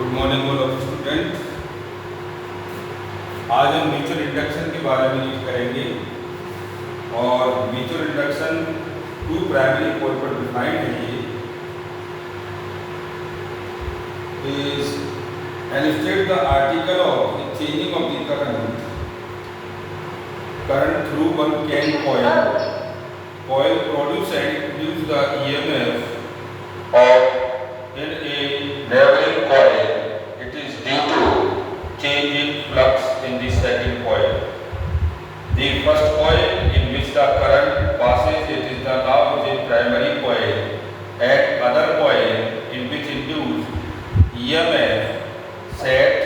Good morning all of student. आज हम mutual induction के बारे में यूज करेंगे और mutual induction to primary core पर डिफाइंड है। ये is illustrate the article of the changing of the current through one can coil produce and produce the EMF of in a neighboring coil. It is due to change in flux in the second coil. The first coil in which the current passes, it is the now is a primary coil, and other coil in which induced EMF set.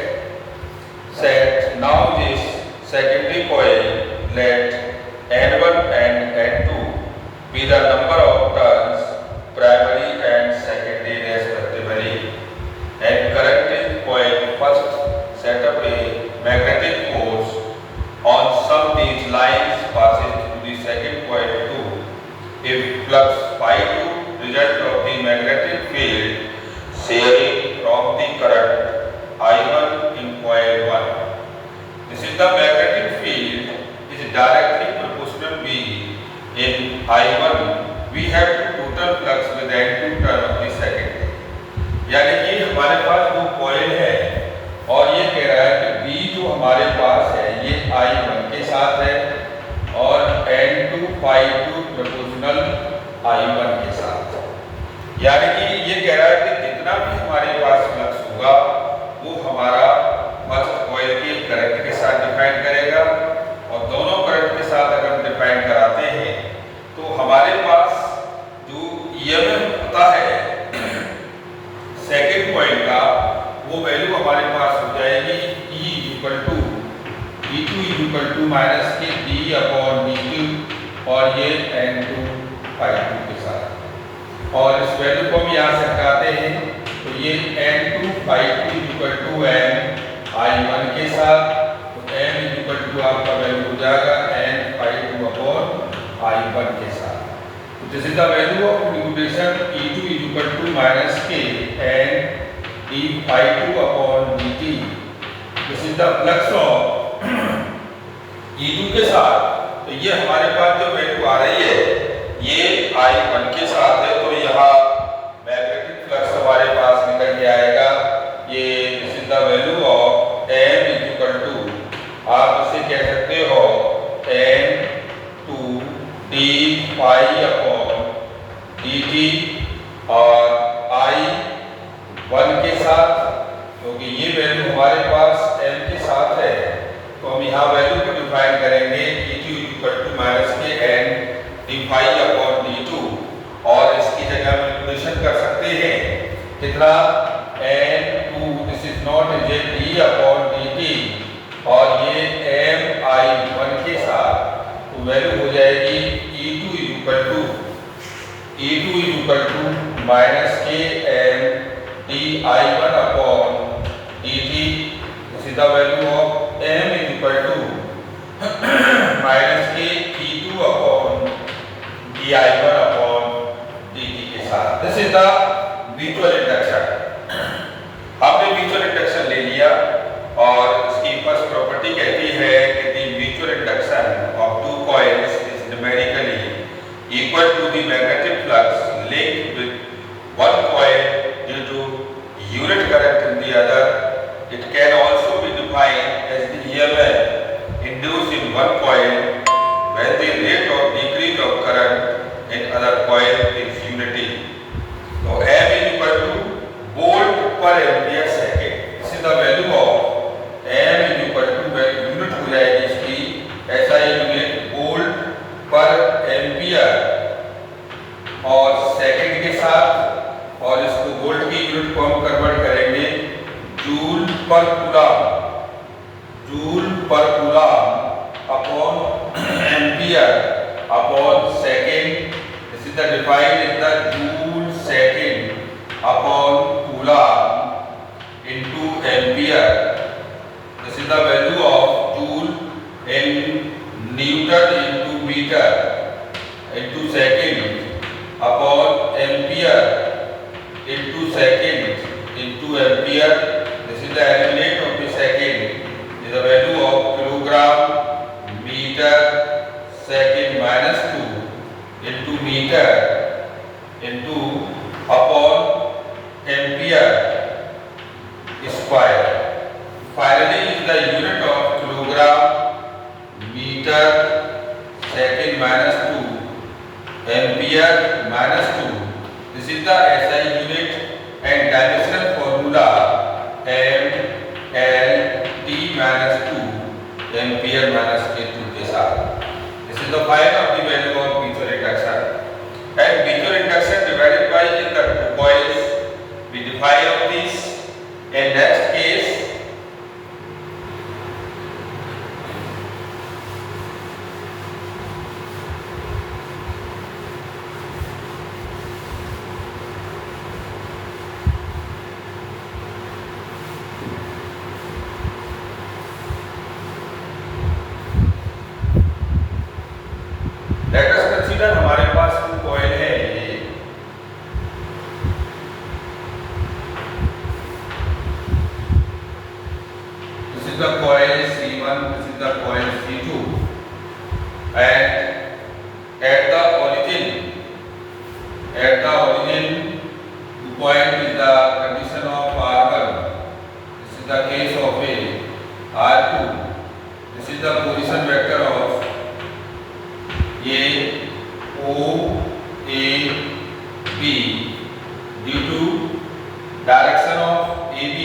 Now this secondary coil, let N1 and N2 be the number of turns primary and secondary respectively, and current in coil first set up a magnetic force on some these lines passes through the second coil too. If flux phi2 result of the magnetic field sharing from the current I1 in coil 1. This is the magnetic field is directly proportional B in I1. We have the total flux with N2 turn of the second. यानी कि हमारे पास वो coil है और ये कह रहा है कि B जो हमारे पास है ये I1 के साथ है और N2 phi2 प्रोपोर्शनल I1 के साथ। यानी कि ये कह रहा है कि जितना भी हमारे पास फ्लक्स होगा वो हमारा फर्स्ट कॉइल के करंट के साथ डिफाइन करेगा, और दोनों करंट के साथ अगर हम डिफाइन कराते हैं तो हमारे पास जो ईएमएफ होता है सेकंड कॉइल का वो वैल्यू हमारे पास हो जाएगी E2 माइनस के D/dt और ये N2 phi2 के साथ, और इस वैल्यू को हम यहाँ से हटाते हैं तो ये N2 phi2 M I1 के साथ, तो M आपका वैल्यू हो जाएगा N phi2 I1 के साथ। तो this is the value of integration E2 minus के N d phi2 dt। This is the flux of E2 के साथ। तो ये हमारे पास जो वैल्यू आ रही है ये I1 के साथ है, तो यहाँ मैग्नेटिक फ्लक्स हमारे पास निकल के आएगा। ये this is the value of M आप इसे कह सकते हो N2 d phi dt और I1 के साथ, क्योंकि ये वैल्यू हमारे पास M के साथ है तो हम यहाँ वैल्यू को डिफाइन करेंगे E2 माइनस के N d phi d2, और इसकी जगह हम इंटीग्रेशन कर सकते हैं कितना N2 this is not is d/dt और ये Mi1 के साथ, तो वैल्यू हो जाएगी E2 माइनस के M di1/dt। This is the value of M minus के E2 di1/dt के साथ। This is the mutual induction. हमने म्यूचुअल इंडक्शन ले लिया और इसकी फर्स्ट प्रॉपर्टी कहती है कि the mutual induction of two coils is numerically equal to the magnetic flux linked with one coil due to unit current in the other. It can also be defined as the EMF induced in one coil when the rate of decrease of current in other coil is unity. So M is equal to volt per ampere second। This is the value of M is equal to unit हो जाएगी इसकी ऐसा unit volt पर ampere और second के साथ, और इसको वोल्ट की यूनिट को हम कन्वर्ट करेंगे joule per coulomb upon ampere upon second. This is the defined is the joule second upon coulomb into ampere. This is the value of joule in newton into metre into second upon ampere into second into ampere is the unit of the second, is the value of kilogram meter second minus 2 into meter into upon ampere square. Finally is the unit of kilogram meter second minus 2 ampere minus 2. This is the SI unit and dimensional formula MLT minus 2 ampere minus K2 के साथ. This is the find of the value of mutual induction. And mutual induction divided by in the two coils. We define of this. In next case, let us consider हमारे पास two coil है ये. This is the coil C1, this is the coil C2, and at the origin the point is the condition of R1. This is the case of a R2. This is the position vector of A, O, A, B. Due to direction of AB,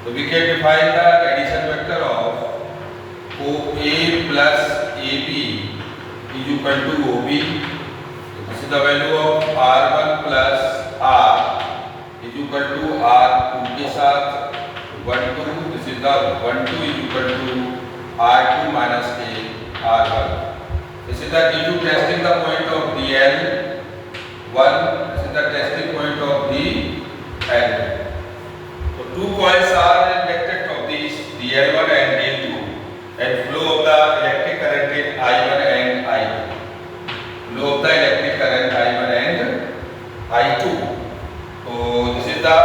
so we can define the addition vector of OA plus AB is equal to OB. So this is the value of R1 plus R is equal to R2 के साथ 1 2. This is the 1 2 is equal to R2 minus A R1. This is the due to testing the point of DL1. This is the testing point of DL. So two coils are connected of these DL1 and DL2, and flow of the electric current is I1 and I2. Flow of the electric current I1 and I2. So this is the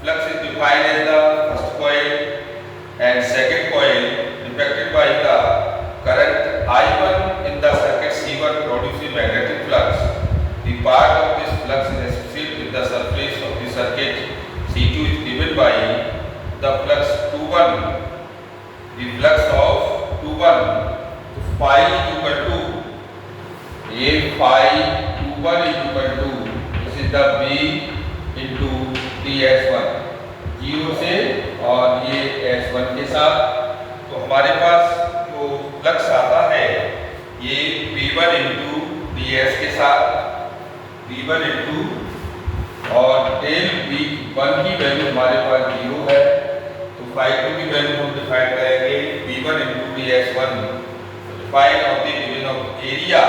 flux is defined as the first coil, and second coil affected by the current I1 in the circuit C1 produces magnetic flux. The part of this flux is associated with the surface of the circuit C2 is given by the flux 21. The flux of 21, so phi is equal to A phi 21 is equal to, this is the B into TS1 0 से और ये S1 के साथ. तो हमारे पास जो flux आता है ये V1 इंटू ds के साथ V1 इंटू और डेल V1 की वैल्यू हमारे पास 0 है, तो phi2 की वैल्यू हम डिफाइन करेंगे V1 into ds1. Define of the division of area,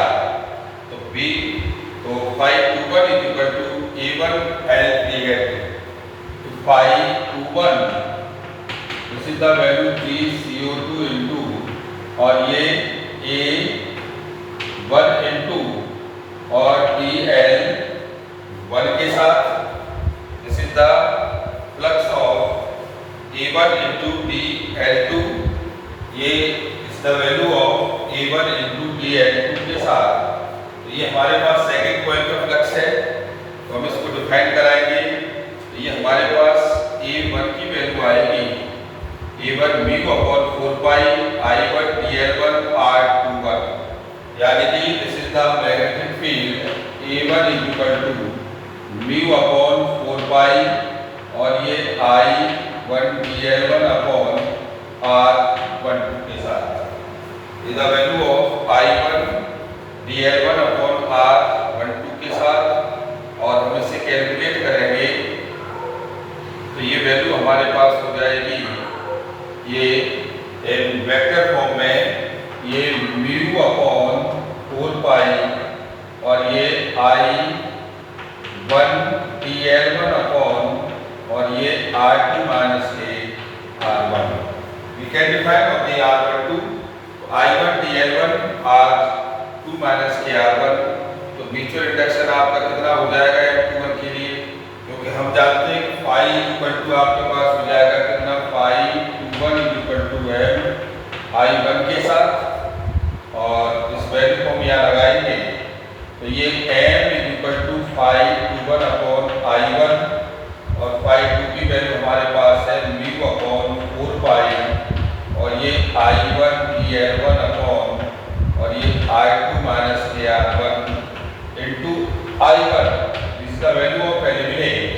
तो phi21 is equal to A1 L दिया है, तो phi21 this is the value GCO2 into और ये A1 इंटू और DL1 के साथ. This is the flux of A1 into DL2. ये is the value of A1 into DL2 के साथ. तो ये हमारे पास सेकंड कॉइल का फ्लक्स है, तो हम इसको डिफाइन कराएंगे. तो ये हमारे पास A1 की वैल्यू आएगी A1 म्यू अपॉन 4 पाई I1 DL1 R21, यानी कि this is the magnetic field A1 is equal to mu upon 4 pi और ये I1 DL1 अपॉन R12 के साथ. Is the value of I1 DL1 upon R12 के साथ, और हम इसे कैलकुलेट करेंगे तो ये वैल्यू हमारे पास हो जाएगी ये वेक्टर फॉर्म में ये म्यू अपॉन 4 पाई और ये I1 DL1 अपॉन और ये R2 minus R1. We can define of the R12 I1 DL1 R2 minus R1. तो म्यूचुअल इंडक्शन आपका कितना हो जाएगा M21 के लिए, क्योंकि हम जानते हैं कि phi इक्वल टू आपके पास हो जाएगा तो ये m is equal to 5 upon I1 और 5 की वैल्यू हमारे पास है म्यू अपॉन 4 पाई और ये I1 dl1 अपॉन और ये I2 minus AR1 into I1. This is the value of eliminate.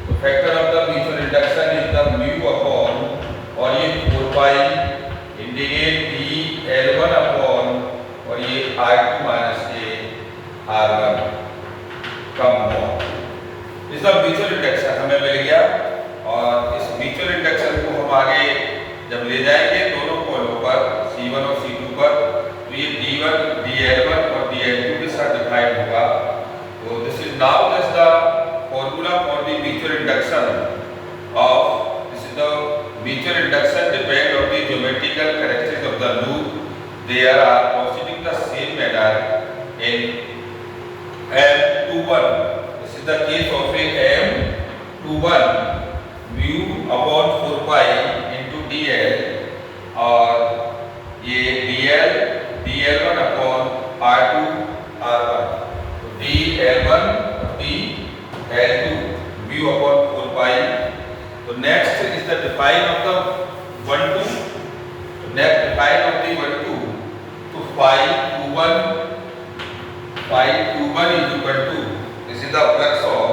तो factor of the mutual induction is the mu upon और ये 4 पाई इंटीग्रेट dl1 अपॉन और ये I2 माइनस AR1 का मॉड. इस म्यूचुअल इंडक्शन हमें मिल गया और इस म्यूचुअल इंडक्शन को हम आगे जब ले जाएंगे दोनों पॉलों पर C1 और C2 पर, तो ये D1 dl1 और dl2 के साथ डिफाइंड होगा. तो this is now this the formula for the mutual induction of this is the mutual induction depend on the geometrical characteristics of the loop. They are proceeding the same manner in M21. This is the case of a M21 mu upon 4 pi into dl और ये dl1 upon R2 R1. तो dl1 dl2 mu upon 4 pi. So next is the define of the 1-2. So next define of the 1-2. तो phi 21 is equal to, this is the flux of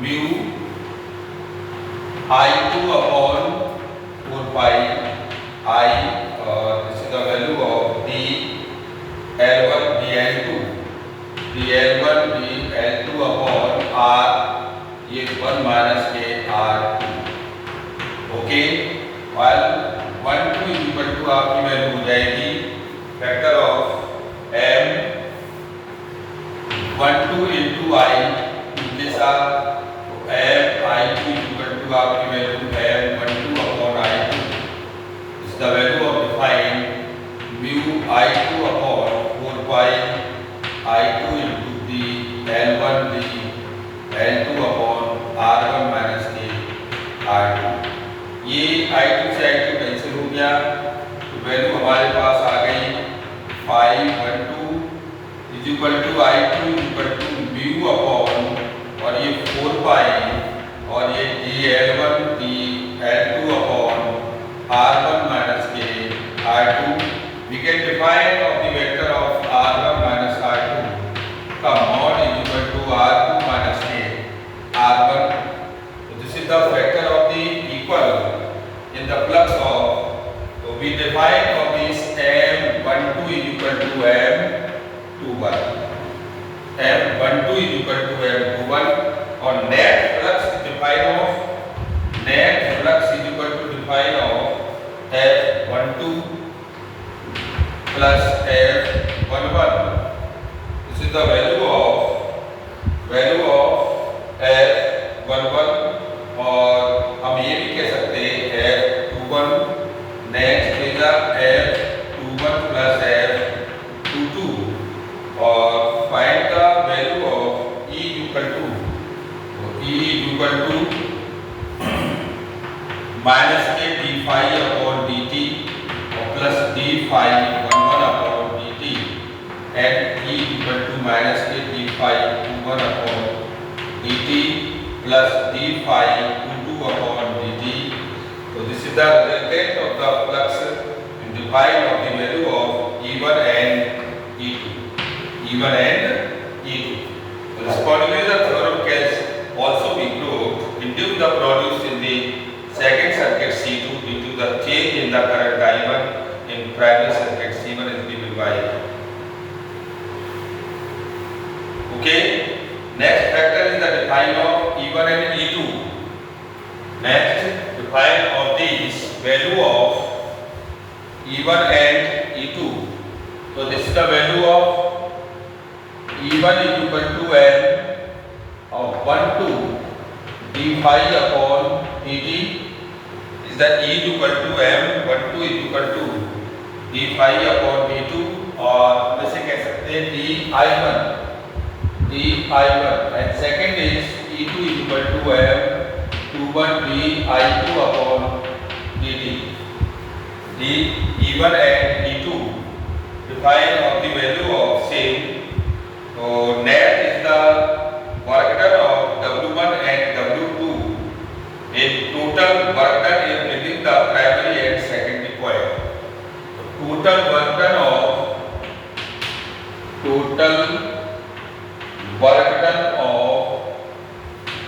mu I2 upon 4 pi I, this is the value of dl1 dl2 upon R, ये 1 minus k R2. Okay, while 1-2 is equal to आपकी value हो जाएगी factor of M12 into I के साथ I2 is equal to आपकी value M12 upon I2. This is the value of define mu I2 upon 4 pi I2 into the L1 the L2 upon R1 minus k R2. ये I2 से I2 cancel हो गया तो value हमारे पास आ गई 512 is equal to I2 is equal to mu upon और ये 4 पाई और ये dl1 dl2 upon R1 minus के R2. We can define of the vector of R1 minus R2 का mod is equal to R2 minus के R1. तो this is the vector of the equal in the flux of, so we define of this M12 is equal to M21. M12 is equal to M21 और net flux is defined of F12 plus F11. This is the value of F11 और हम ये भी कह सकते हैं F21. Next is F21 plus F22 और find the value of E equal to minus के d फाई अपॉन dt और plus d phi 11 upon dt and E equal to minus के d phi 21 upon dt plus d phi 22 upon dt. So this is the resultant of the flux in define of the value of E1 and E2. E1 and E2. Correspondingly, the theorem can also be proved induce the produced in the second circuit C2 due to the change in the current I1 in primary circuit C1 is given by. Okay. Next factor is the define of E1 and E2. Next, define of these value of E1 and E2. So this is the value of E1 is equal to M of 12 d phi upon dt. Is that E is equal to M 12 is equal to d phi upon d2 और वैसे कह सकते हैं di1 and second is E2 is equal to M21 di2 upon dt. E1 and E2 define of the value of same So net is the work done of W1 and W2 in total work done is within the primary and secondary coil. Total work done of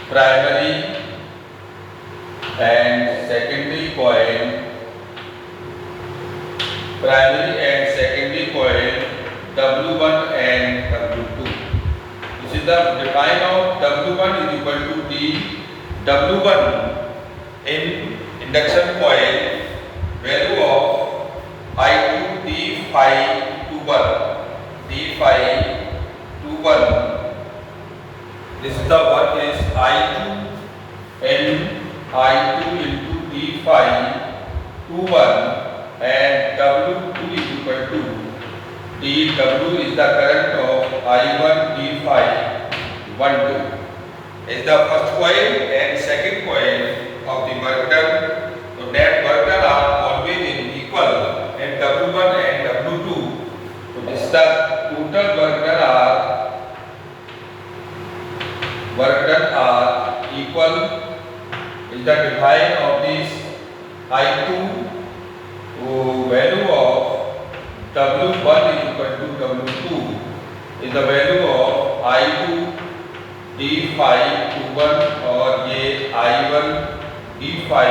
primary and secondary coil, W1 and W2. This is the define of W1 is equal to D. W1 in induction coil value of I2 D phi to 1. This is the work is I2 into D phi to 1 and W2 is equal to dW is the current of I1 d phi 1 2 is the first coil and second coil of the work done. So net work done are always in equal and W1 and W2. So this is the total work done are equal is the divide of this I2 value of W1 is equal to W2 is the value of I2 d phi to 1 और ये I1 d phi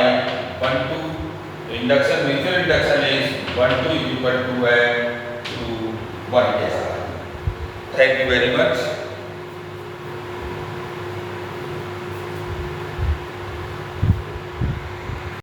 1 2 induction mutual induction is 1 2 is equal to 1 के साथ. Thank you very much.